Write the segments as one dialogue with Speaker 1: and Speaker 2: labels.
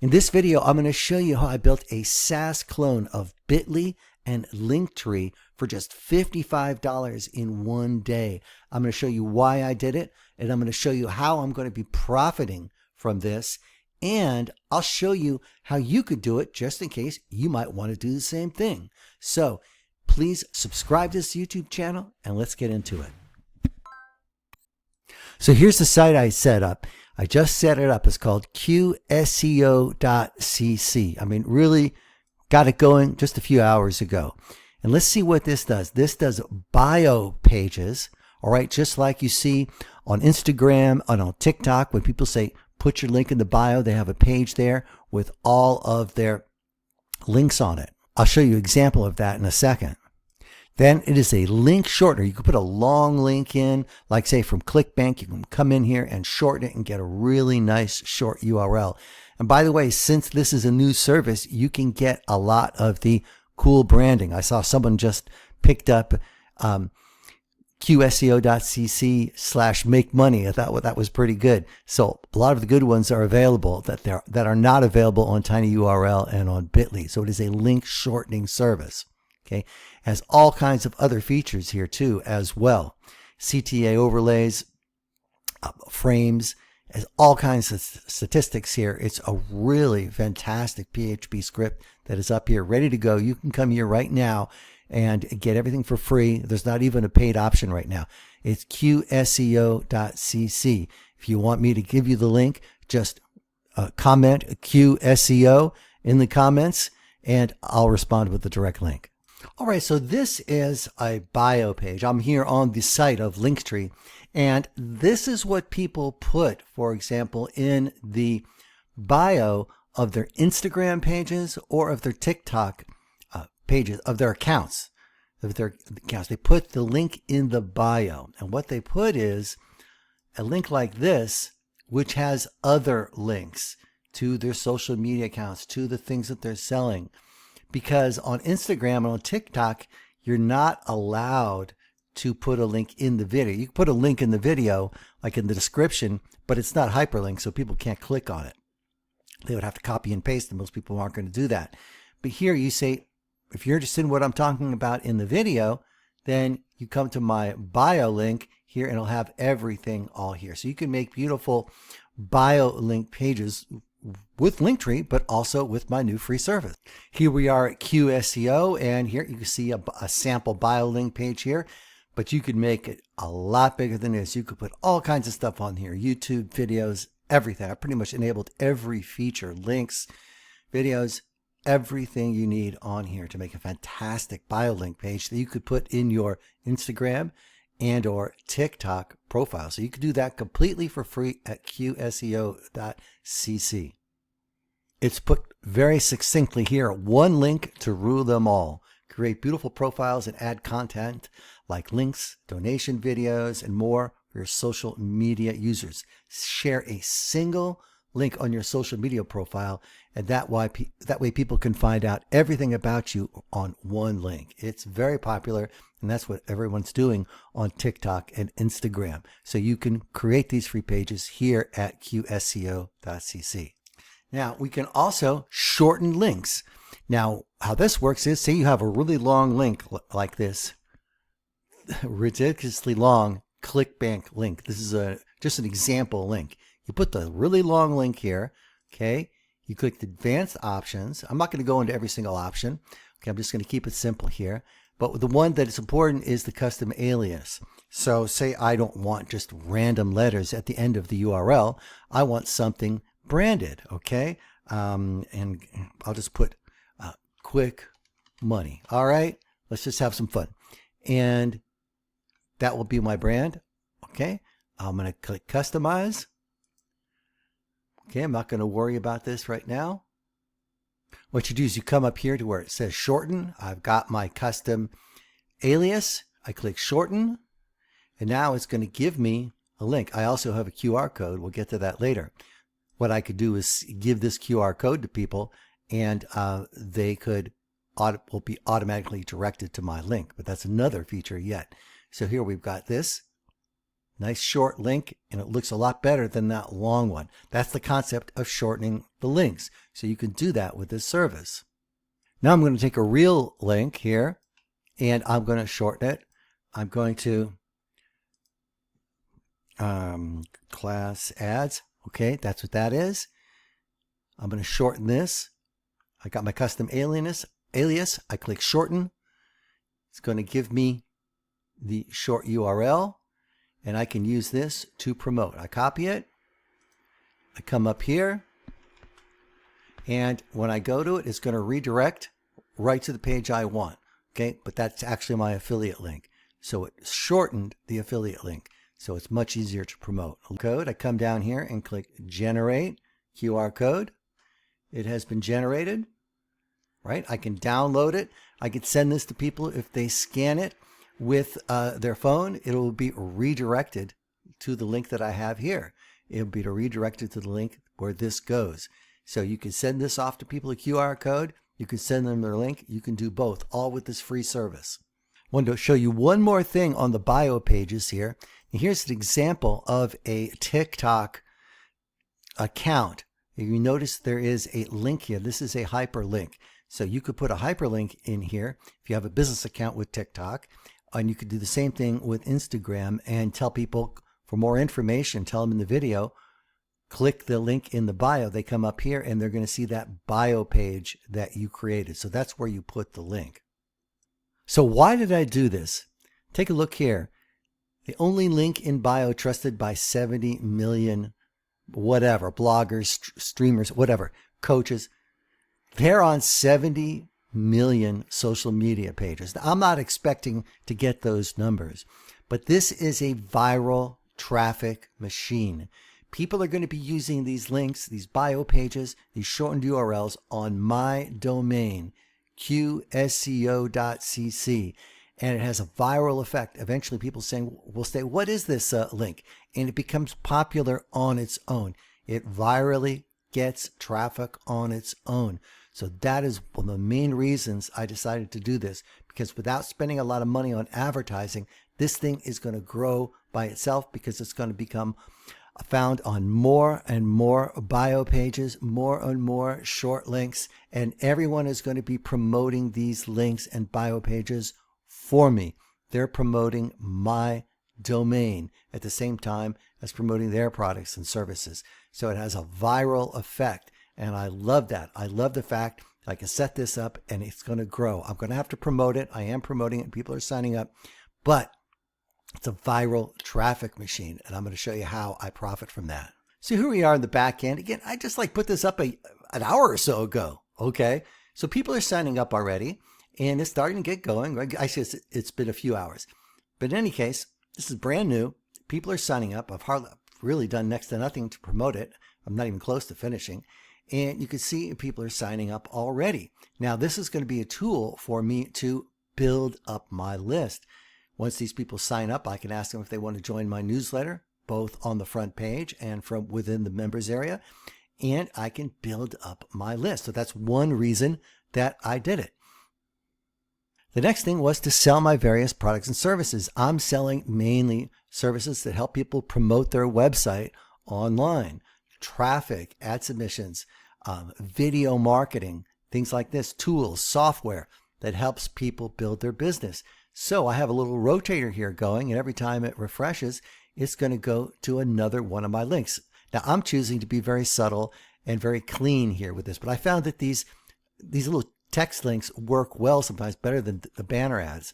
Speaker 1: In this video, I'm going to show you how I built a SaaS clone of Bitly and Linktree for just $55 in one day. I'm going to show you why I did it, and I'm going to show you how I'm going to be profiting from this, and I'll show you how you could do it just in case you might want to do the same thing. So please subscribe to this YouTube channel, and let's get into it. So here's the site I set up. I just set it up. It's called qseo.cc. I mean, really got it going just a few hours ago. And let's see what this does. This does bio pages, all right, just like you see on Instagram and on TikTok when people say, put your link in the bio, they have a page there with all of their links on it. I'll show you an example of that in a second. Then it is a link shortener. You can put a long link in, like say from ClickBank. You can come in here and shorten it and get a really nice short URL. And by the way, since this is a new service, you can get a lot of the cool branding. I saw someone just picked up qseo.cc/make money. I thought that was pretty good. So a lot of the good ones are available that are not available on tinyurl and on Bitly. So it is a link shortening service. Okay, has all kinds of other features here too as well. CTA overlays, frames, has all kinds of statistics here. It's a really fantastic PHP script that is up here ready to go. You can come here right now and get everything for free. There's not even a paid option right now. It's qseo.cc. If you want me to give you the link, just comment qseo in the comments and I'll respond with the direct link. All right, so this is a bio page. I'm here on the site of Linktree, and this is what people put, for example, in the bio of their Instagram pages or of their TikTok pages, of their accounts. They put the link in the bio, and what they put is a link like this, which has other links to their social media accounts, to the things that they're selling. Because on Instagram and on TikTok, you're not allowed to put a link in the video. You can put a link in the video, like in the description, but it's not hyperlinked, so people can't click on it. They would have to copy and paste, and most people aren't going to do that. But here you say, if you're interested in what I'm talking about in the video, then you come to my bio link here, and it'll have everything all here. So you can make beautiful bio link pages with Linktree, but also with my new free service. Here we are at QSEO, and here you can see a sample bio link page here, but you could make it a lot bigger than this. You could put all kinds of stuff on here, YouTube videos, everything. I pretty much enabled every feature, links, videos, everything you need on here to make a fantastic bio link page that you could put in your Instagram and or TikTok profile. So you could do that completely for free at qseo.cc. It's put very succinctly here, one link to rule them all. Create beautiful profiles and add content like links, donation videos, and more for your social media users. Share a single link on your social media profile, and that way people can find out everything about you on one link. It's very popular, and that's what everyone's doing on TikTok and Instagram. So you can create these free pages here at qseo.cc. Now, we can also shorten links. Now, how this works is, say you have a really long link like this, ridiculously long ClickBank link. This is just an example link. You put the really long link here, okay? You click the advanced options. I'm not going to go into every single option. Okay, I'm just going to keep it simple here. But the one that is important is the custom alias. So say I don't want just random letters at the end of the URL. I want something branded, okay? And I'll just put quick money. All right, let's just have some fun. And that will be my brand, okay? I'm going to click customize. Okay, I'm not going to worry about this right now. What you do is you come up here to where it says shorten. I've got my custom alias. I click shorten, and now it's going to give me a link. I also have a QR code. We'll get to that later. What I could do is give this QR code to people, and they will be automatically directed to my link. But that's another feature yet. So here we've got this. nice short link, and it looks a lot better than that long one. That's the concept of shortening the links. So you can do that with this service. Now I'm going to take a real link here and I'm going to shorten it. I'm going to class ads. Okay, that's what that is. I'm going to shorten this. I got my custom alias. I click shorten. It's going to give me the short URL, and I can use this to promote. I copy it. I come up here, and when I go to it, it's going to redirect right to the page I want. Okay, but that's actually my affiliate link. So it shortened the affiliate link. So it's much easier to promote. Code, I come down here and click generate QR code. It has been generated, right? I can download it. I can send this to people. If they scan it with their phone, it will be redirected to the link that I have here. It'll be redirected to the link where this goes. So you can send this off to people, a QR code. You can send them their link. You can do both, all with this free service. I wanted to show you one more thing on the bio pages here. And here's an example of a TikTok account. You notice there is a link here. This is a hyperlink. So you could put a hyperlink in here if you have a business account with TikTok. And you could do the same thing with Instagram and tell people for more information, tell them in the video, click the link in the bio. They come up here and they're going to see that bio page that you created. So that's where you put the link. So why did I do this? Take a look here. The only link in bio trusted by 70 million whatever, bloggers, streamers, whatever, coaches. They're on 70 million social media pages. Now, I'm not expecting to get those numbers, but this is a viral traffic machine. People are going to be using these links, these bio pages, these shortened URLs on my domain, qsco.cc. And it has a viral effect. Eventually people will say, what is this link? And it becomes popular on its own. It virally gets traffic on its own. So that is one of the main reasons I decided to do this, because without spending a lot of money on advertising, this thing is going to grow by itself because it's going to become found on more and more bio pages, more and more short links, and everyone is going to be promoting these links and bio pages for me. They're promoting my domain at the same time as promoting their products and services. So it has a viral effect, and I love that. I love the fact I can set this up and it's going to grow. I'm going to have to promote it. I am promoting it. People are signing up, but it's a viral traffic machine, and I'm going to show you how I profit from that. So here we are in the back end. Again, I just put this up an hour or so ago. Okay, so people are signing up already, and it's starting to get going. Actually, it's been a few hours, but in any case, this is brand new. People are signing up. I've really done next to nothing to promote it. I'm not even close to finishing, and you can see people are signing up already. Now, this is going to be a tool for me to build up my list. Once these people sign up, I can ask them if they want to join my newsletter, both on the front page and from within the members area, and I can build up my list. So that's one reason that I did it. The next thing was to sell my various products and services. I'm selling mainly services that help people promote their website online, traffic, ad submissions, video marketing, things like this, tools, software that helps people build their business. So I have a little rotator here going, and every time it refreshes, it's going to go to another one of my links. Now, I'm choosing to be very subtle and very clean here with this, but I found that these little text links work well, sometimes better than the banner ads.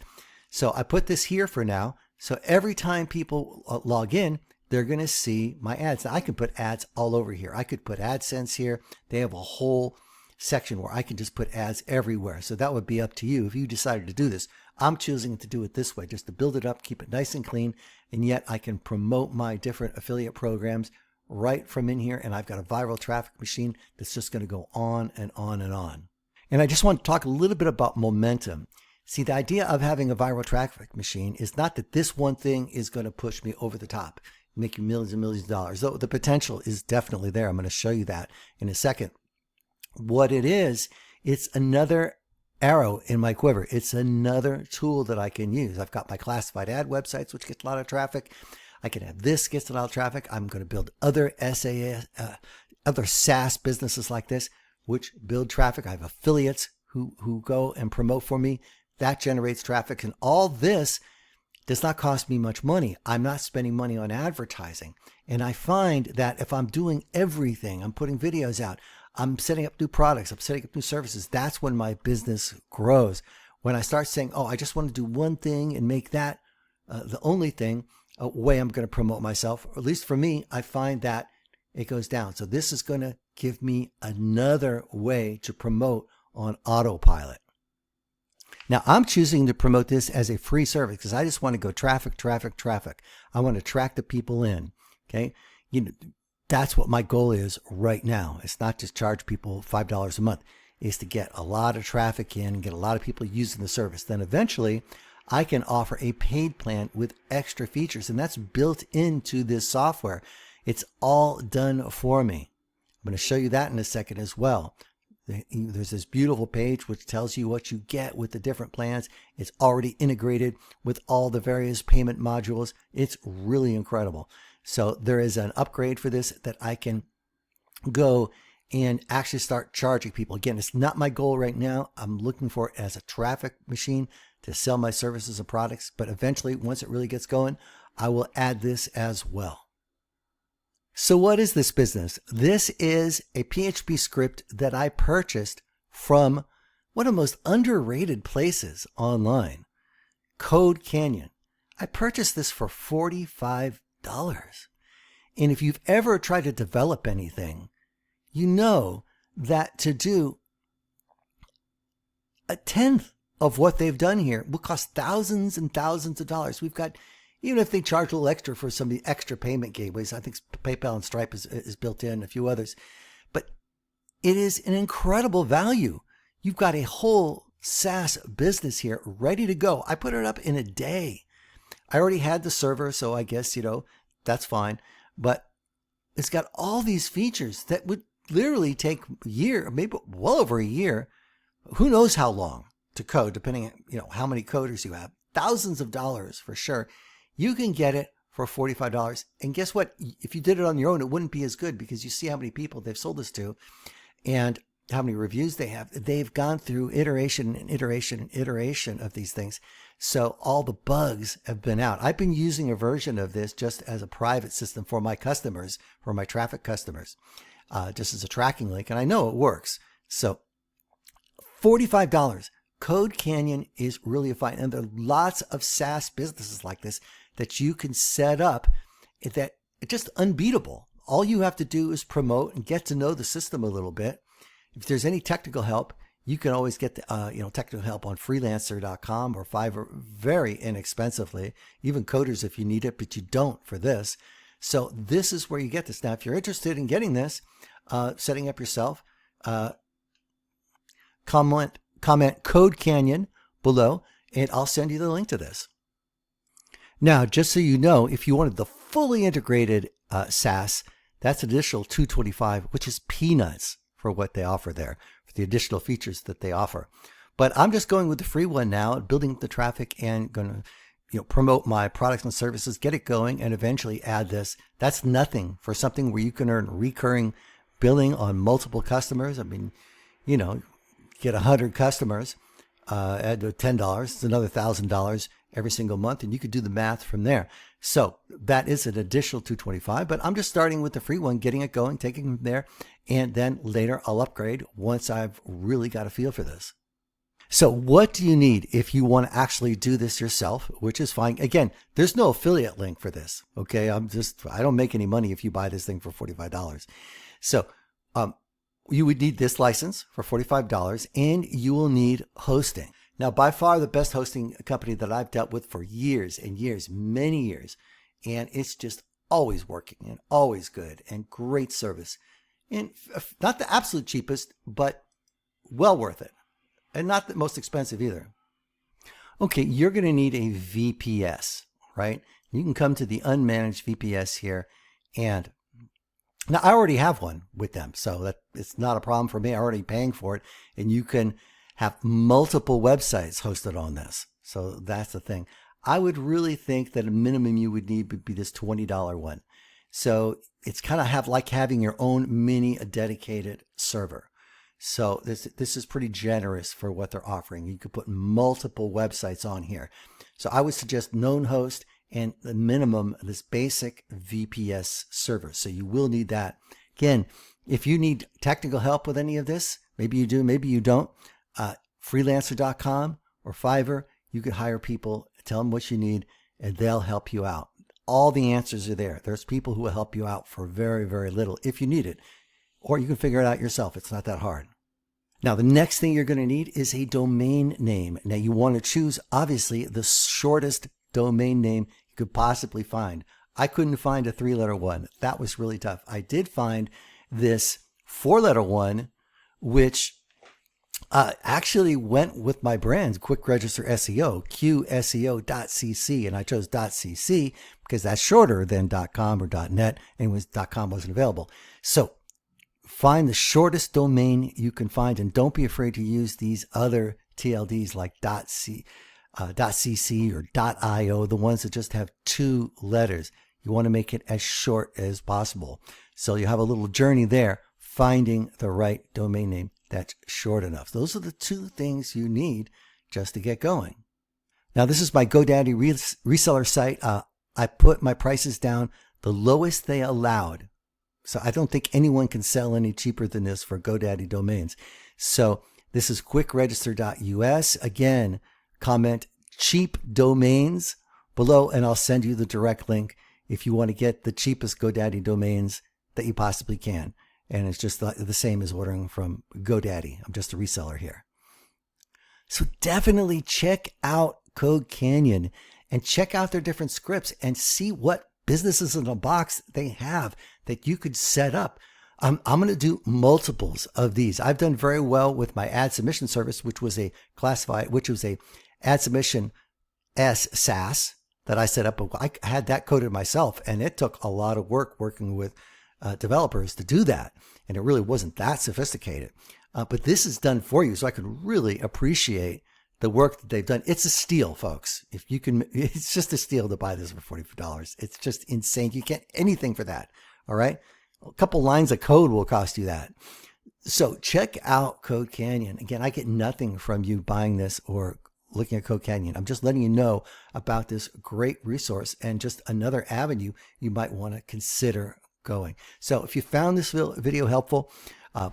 Speaker 1: So I put this here for now. So every time people log in, they're going to see my ads. Now, I can put ads all over here. I could put AdSense here. They have a whole section where I can just put ads everywhere. So that would be up to you if you decided to do this. I'm choosing to do it this way, just to build it up, keep it nice and clean, and yet I can promote my different affiliate programs right from in here, and I've got a viral traffic machine that's just going to go on and on and on. And I just want to talk a little bit about momentum. See, the idea of having a viral traffic machine is not that this one thing is going to push me over the top, make you millions and millions of dollars, though the potential is definitely there. I'm going to show you that in a second. What it is, it's another arrow in my quiver. It's another tool that I can use. I've got my classified ad websites, which get a lot of traffic. I can have this gets a lot of traffic. I'm going to build other other SaaS businesses like this, which build traffic. I have affiliates who go and promote for me. That generates traffic. And all this does not cost me much money. I'm not spending money on advertising. And I find that if I'm doing everything, I'm putting videos out, I'm setting up new products, I'm setting up new services, that's when my business grows. When I start saying, oh, I just want to do one thing and make that the only thing, way I'm going to promote myself, or at least for me, I find that it goes down. So this is going to give me another way to promote on autopilot. Now, I'm choosing to promote this as a free service because I just want to go traffic. I want to attract the people in. Okay. That's what my goal is right now. It's not just charge people $5 a month. It's to get a lot of traffic in and get a lot of people using the service. Then eventually I can offer a paid plan with extra features, and that's built into this software. It's all done for me. I'm going to show you that in a second as well. There's this beautiful page which tells you what you get with the different plans. It's already integrated with all the various payment modules. It's really incredible. So there is an upgrade for this that I can go and actually start charging people. Again, it's not my goal right now. I'm looking for it as a traffic machine to sell my services and products. But eventually, once it really gets going, I will add this as well. So what is this business? This is a PHP script that I purchased from one of the most underrated places online, CodeCanyon. I purchased this for $45. And if you've ever tried to develop anything, you know that to do a tenth of what they've done here will cost thousands and thousands of dollars. We've got, even if they charge a little extra for some of the extra payment gateways, I think PayPal and Stripe is built in, a few others, but it is an incredible value. You've got a whole SaaS business here ready to go. I put it up in a day. I already had the server, so I guess, that's fine. But it's got all these features that would literally take a year, maybe well over a year. Who knows how long to code, depending on, how many coders you have. Thousands of dollars for sure. You can get it for $45. And guess what? If you did it on your own, it wouldn't be as good because you see how many people they've sold this to and how many reviews they have. They've gone through iteration and iteration and iteration of these things. So all the bugs have been out. I've been using a version of this just as a private system for my customers, for my traffic customers, just as a tracking link. And I know it works. So $45. CodeCanyon is really fine. And there are lots of SaaS businesses like this that you can set up that are just unbeatable. All you have to do is promote and get to know the system a little bit. If there's any technical help, you can always get technical help on freelancer.com or Fiverr very inexpensively, even coders if you need it, but you don't for this. So this is where you get this. Now, if you're interested in getting this, setting up yourself, comment CodeCanyon below, and I'll send you the link to this. Now, just so you know, if you wanted the fully integrated SaaS, that's an additional $225, which is peanuts for what they offer there, for the additional features that they offer. But I'm just going with the free one now, building the traffic and going to promote my products and services, get it going, and eventually add this. That's nothing for something where you can earn recurring billing on multiple customers. I mean, get 100 customers at $10, it's another $1,000 every single month, and you could do the math from there. So that is an additional $225, but I'm just starting with the free one, getting it going, taking it from there, and then later I'll upgrade once I've really got a feel for this. So what do you need if you want to actually do this yourself, which is fine. Again, there's no affiliate link for this. Okay. I don't make any money if you buy this thing for $45. So, you would need this license for $45 and you will need hosting. Now, by far the best hosting company that I've dealt with for years and years, many years. And it's just always working and always good and great service. And not the absolute cheapest, but well worth it. And not the most expensive either. Okay, you're going to need a VPS, right? You can come to the unmanaged VPS here. And now I already have one with them, so that it's not a problem for me. I'm already paying for it. And you can have multiple websites hosted on this. So that's the thing. I would really think that a minimum you would need would be this $20 one. So it's kind of like having your own mini dedicated server. So this is pretty generous for what they're offering. You could put multiple websites on here. So I would suggest known host and the minimum, this basic VPS server. So you will need that. Again, if you need technical help with any of this, maybe you do, maybe you don't, freelancer.com or Fiverr, you can hire people, tell them what you need, and they'll help you out. All the answers are there. There's people who will help you out for very, very little if you need it. Or you can figure it out yourself. It's not that hard. Now, the next thing you're going to need is a domain name. Now, you want to choose, obviously, the shortest domain name you could possibly find. I couldn't find a 3-letter one. That was really tough. I did find this 4-letter one, which actually went with my brand, Quick Register SEO, qseo.cc, and I chose .cc because that's shorter than .com or .net, and .com wasn't available. So find the shortest domain you can find, and don't be afraid to use these other TLDs like .cc or .io, the ones that just have 2 letters. You want to make it as short as possible. So you have a little journey there, finding the right domain name that's short enough. Those are the 2 things you need just to get going. Now, this is my GoDaddy reseller site. I put my prices down the lowest they allowed. So I don't think anyone can sell any cheaper than this for GoDaddy domains. So this is quickregister.us. Again, comment cheap domains below and I'll send you the direct link if you want to get the cheapest GoDaddy domains that you possibly can. And it's just the same as ordering from GoDaddy. I'm just a reseller here. So definitely check out CodeCanyon and check out their different scripts and see what businesses in a box they have that you could set up. I'm going to do multiples of these. I've done very well with my ad submission service, which was a ad submission SaaS that I set up. I had that coded myself, and it took a lot of work working with developers to do that. And it really wasn't that sophisticated. But this is done for you, so I can really appreciate the work that they've done. It's a steal, folks. If you can, it's just a steal to buy this for $44. It's just insane. You get anything for that. All right. A couple lines of code will cost you that. So check out CodeCanyon. Again, I get nothing from you buying this or looking at CodeCanyon. I'm just letting you know about this great resource and just another avenue you might want to consider going. So if you found this video helpful,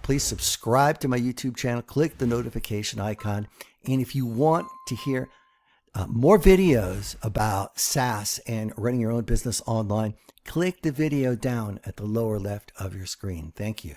Speaker 1: please subscribe to my YouTube channel, click the notification icon. And if you want to hear more videos about SaaS and running your own business online, click the video down at the lower left of your screen. Thank you.